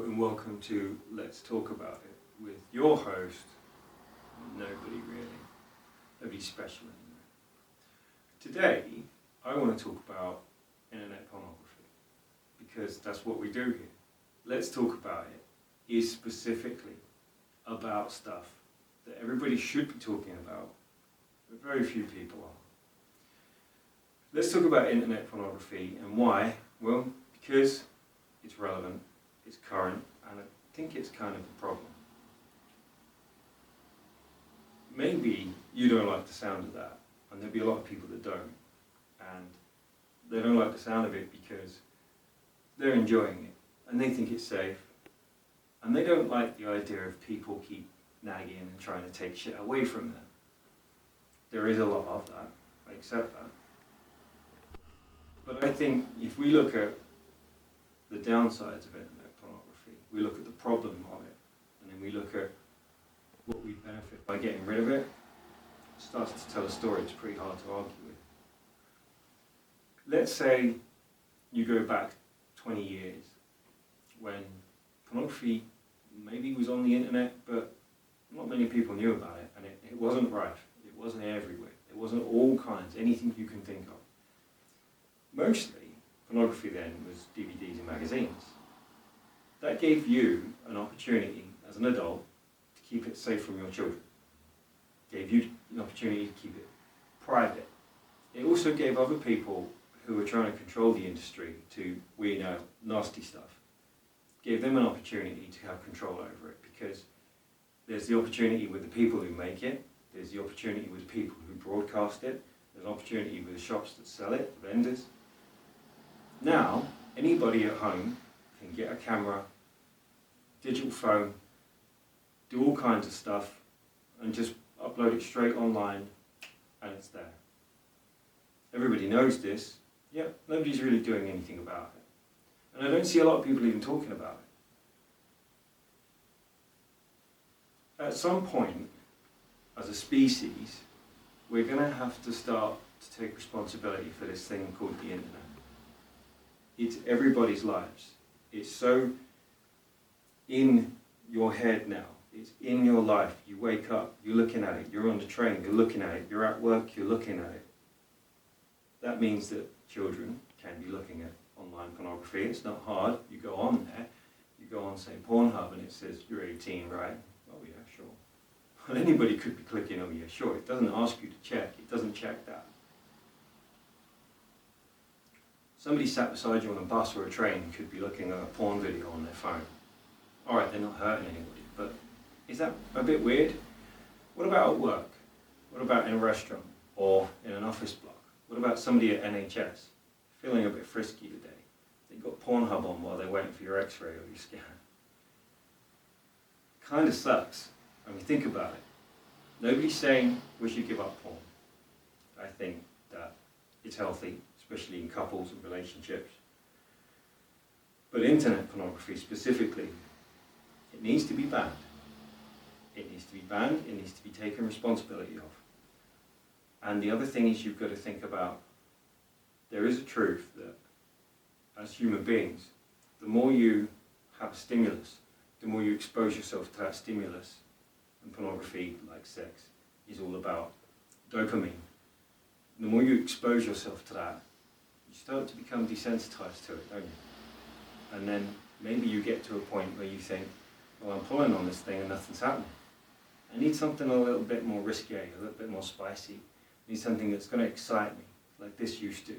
and welcome to Let's Talk About It with your host, nobody really, nobody special anyway. Today, I want to talk about internet pornography because that's what we do here. Let's Talk About It is specifically about stuff that everybody should be talking about, but very few people are. Let's talk about internet pornography and why. Well, because it's relevant, it's current, and I think it's kind of a problem. Maybe you don't like the sound of that, and there'll be a lot of people that don't, and they don't like the sound of it because they're enjoying it, and they think it's safe, and they don't like the idea of people keep nagging and trying to take shit away from them. There is a lot of that, I accept that. But I think if we look at the downsides of internet pornography, we look at the problem of it, and then we look at what we benefit by getting rid of it, it starts to tell a story it's pretty hard to argue with. Let's say you go back 20 years when pornography maybe was on the internet, but not many people knew about it, and it wasn't rife, it wasn't everywhere, it wasn't all kinds, anything you can think of. Mostly, pornography then was DVDs and magazines. That gave you an opportunity as an adult to keep it safe from your children. Gave you an opportunity to keep it private. It also gave other people who were trying to control the industry to weed out nasty stuff. Gave them an opportunity to have control over it because there's the opportunity with the people who make it, there's the opportunity with the people who broadcast it, there's an opportunity with the shops that sell it, the vendors. Now, anybody at home can get a camera, digital phone, do all kinds of stuff, and just upload it straight online, and it's there. Everybody knows this, yet nobody's really doing anything about it. And I don't see a lot of people even talking about it. At some point, as a species, we're going to have to start to take responsibility for this thing called the internet. It's everybody's lives. It's so in your head now. It's in your life. You wake up, you're looking at it. You're on the train, you're looking at it. You're at work, you're looking at it. That means that children can be looking at online pornography. It's not hard. You go on there. You go on, say, Pornhub, and it says, you're 18, right? Oh, yeah, sure. Well, anybody could be clicking, oh, yeah, sure. It doesn't ask you to check. It doesn't check that. Somebody sat beside you on a bus or a train could be looking at a porn video on their phone. Alright, they're not hurting anybody, but is that a bit weird? What about at work? What about in a restaurant or in an office block? What about somebody at NHS feeling a bit frisky today? They've got Pornhub on while they're waiting for your x-ray or your scan. Kind of sucks when we think about it. Nobody's saying we should give up porn. I think that it's healthy, especially in couples and relationships. But internet pornography specifically, it needs to be banned. It needs to be banned, it needs to be taken responsibility of. And the other thing is you've got to think about, there is a truth that as human beings, the more you have a stimulus, the more you expose yourself to that stimulus, and pornography, like sex, is all about dopamine. The more you expose yourself to that, you start to become desensitized to it, don't you? And then maybe you get to a point where you think, well, I'm pulling on this thing and nothing's happening. I need something a little bit more risque, a little bit more spicy. I need something that's going to excite me, like this used to.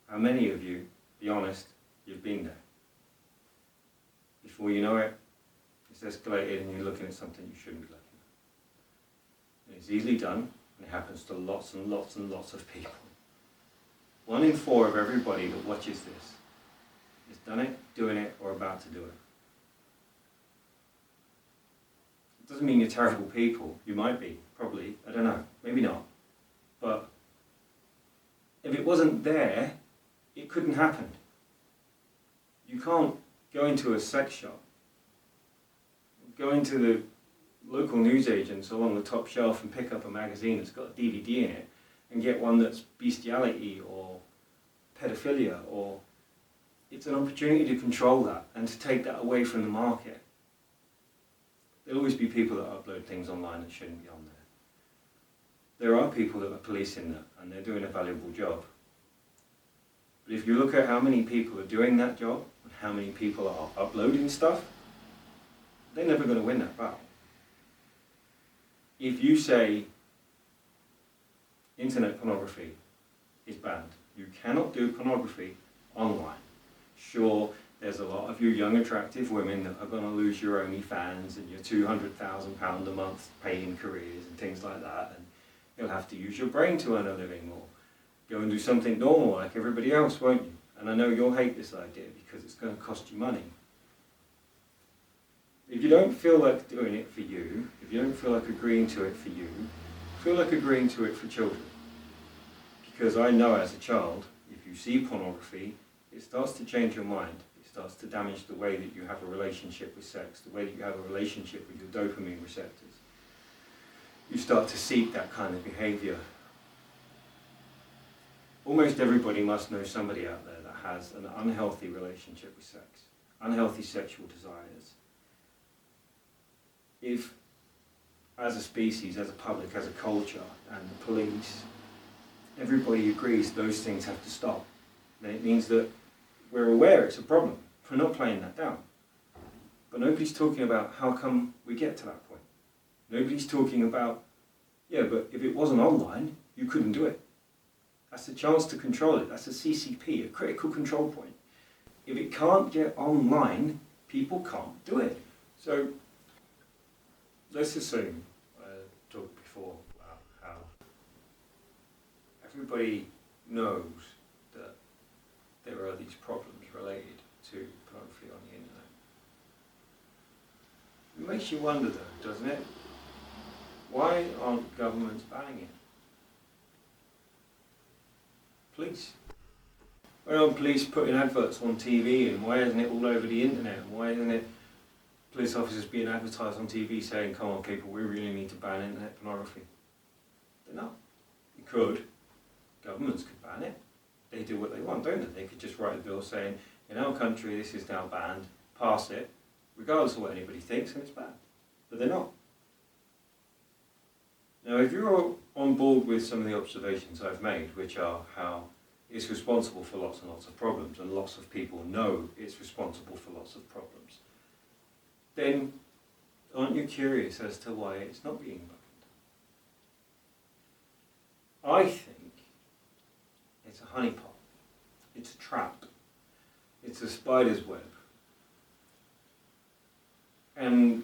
How many of you, be honest, you've been there? Before you know it, it's escalated and you're looking at something you shouldn't be looking at. And it's easily done, and it happens to lots and lots and lots of people. 1 in 4 of everybody that watches this has done it, doing it, or about to do it. It doesn't mean you're terrible people. You might be, probably, I don't know, maybe not. But if it wasn't there, it couldn't happen. You can't go into a sex shop, go into the local newsagents along the top shelf and pick up a magazine that's got a DVD in it and get one that's bestiality or pedophilia or it's an opportunity to control that and to take that away from the market. There'll always be people that upload things online that shouldn't be on there. There are people that are policing that, and they're doing a valuable job. But if you look at how many people are doing that job, and how many people are uploading stuff, they're never going to win that battle. If you say internet pornography is banned, you cannot do pornography online. Sure, there's a lot of you young attractive women that are going to lose your OnlyFans and your £200,000 a month paying careers and things like that, and you'll have to use your brain to earn a living or go and do something normal like everybody else, won't you? And I know you'll hate this idea because it's going to cost you money. If you don't feel like doing it for you, if you don't feel like agreeing to it for you, feel like agreeing to it for children. Because I know as a child, if you see pornography, it starts to change your mind. It starts to damage the way that you have a relationship with sex, the way that you have a relationship with your dopamine receptors. You start to seek that kind of behaviour. Almost everybody must know somebody out there that has an unhealthy relationship with sex, unhealthy sexual desires. If, as a species, as a public, as a culture, and the police, everybody agrees those things have to stop, then it means that we're aware it's a problem. We're not playing that down. But nobody's talking about how come we get to that point. Nobody's talking about, yeah, but if it wasn't online, you couldn't do it. That's a chance to control it. That's a CCP, a critical control point. If it can't get online, people can't do it. So let's assume, I talked before about how everybody knows that there are these problems related to pornography on the internet. It makes you wonder though, doesn't it? Why aren't governments banning it? Police. Why aren't police putting adverts on TV, and why isn't it all over the internet? And why isn't it police officers being advertised on TV saying, come on people, we really need to ban internet pornography? They're not. You could. Governments could ban it. They do what they want, don't they? They could just write a bill saying, in our country this is now banned, pass it, regardless of what anybody thinks, and it's banned. But they're not. Now, if you're on board with some of the observations I've made, which are how it's responsible for lots and lots of problems, and lots of people know it's responsible for lots of problems, then aren't you curious as to why it's not being banned? I think it's a honeypot. It's a trap. It's a spider's web. And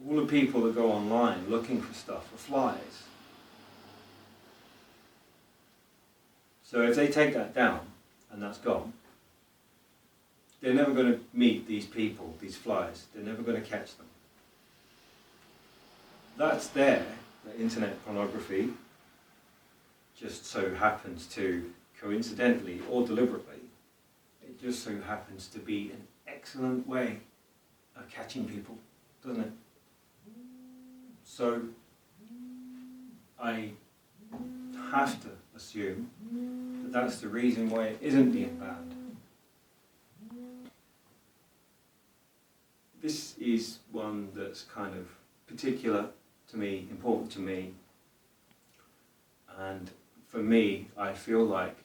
all the people that go online looking for stuff are flies. So if they take that down, and that's gone, they're never going to meet these people, these flies. They're never going to catch them. That's there, the internet pornography just so happens to, coincidentally or deliberately, it just so happens to be an excellent way of catching people, doesn't it? So I have to assume that that's the reason why it isn't being banned. This is one that's kind of particular to me, important to me, and for me, I feel like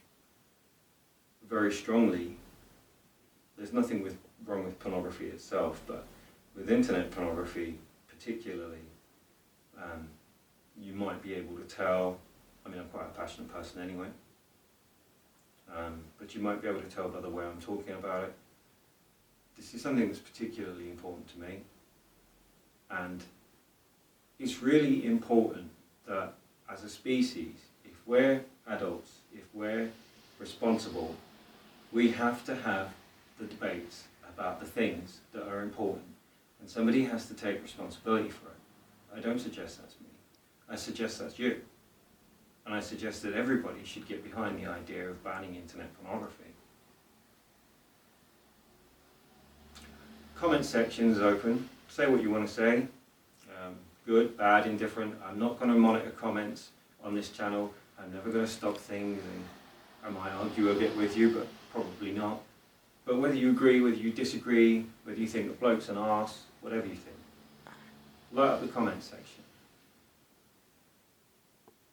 very strongly, there's nothing wrong with pornography itself, but with internet pornography particularly, you might be able to tell, I mean I'm quite a passionate person anyway, but you might be able to tell by the way I'm talking about it. This is something that's particularly important to me, and it's really important that as a species, if we're adults, if we're responsible, we have to have the debates about the things that are important, and somebody has to take responsibility for it. I don't suggest that's me. I suggest that's you. And I suggest that everybody should get behind the idea of banning internet pornography. Comment section is open. Say what you want to say. Good, bad, indifferent. I'm not going to monitor comments on this channel. I'm never going to stop things, and I might argue a bit with you, but probably not. But whether you agree, whether you disagree, whether you think the bloke's an arse, whatever you think, light up the comment section.